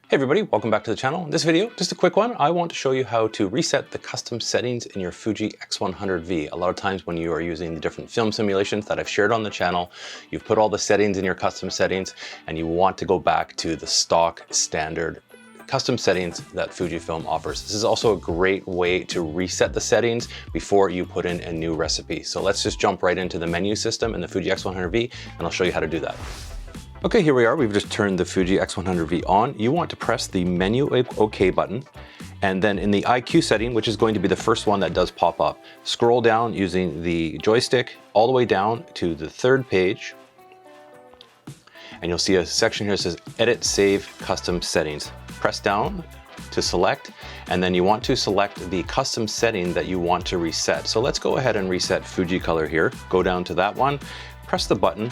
Hey everybody, welcome back to the channel. In this video, just a quick one. I want to show you how to reset the custom settings in your Fuji X100V. A lot of times when you are using the different film simulations that I've shared on the channel, you've put all the settings in your custom settings and you want to go back to the stock standard custom settings that Fujifilm offers. This is also a great way to reset the settings before you put in a new recipe. So let's just jump right into the menu system in the Fuji X100V and I'll show you how to do that. Okay, here we are. We've just turned the Fuji X100V on. You want to press the menu OK button, and then in the IQ setting, which is going to be the first one that does pop up, scroll down using the joystick all the way down to the third page, and you'll see a section here that says Edit, Save, Custom Settings. Press down to select, and then you want to select the custom setting that you want to reset. So let's go ahead and reset Fuji color here. Go down to that one, press the button,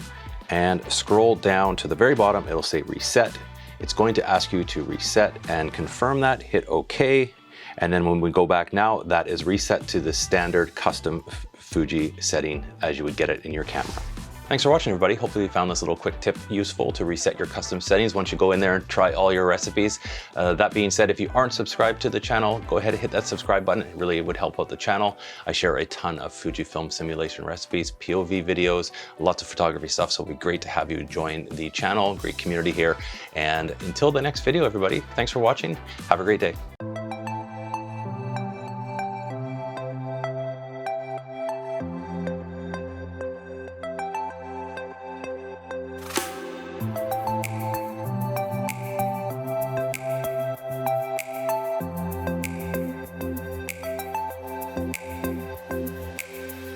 and scroll down to the very bottom. It'll say reset. It's going to ask you to reset and confirm that, hit OK. And then when we go back now, that is reset to the standard custom Fuji setting as you would get it in your camera. Thanks for watching, everybody. Hopefully you found this little quick tip useful to reset your custom settings once you go in there and try all your recipes. That being said, if you aren't subscribed to the channel, go ahead and hit that subscribe button. It really would help out the channel. I share a ton of Fujifilm simulation recipes, POV videos, lots of photography stuff. So it'd be great to have you join the channel. Great community here. And until the next video, everybody, thanks for watching. Have a great day.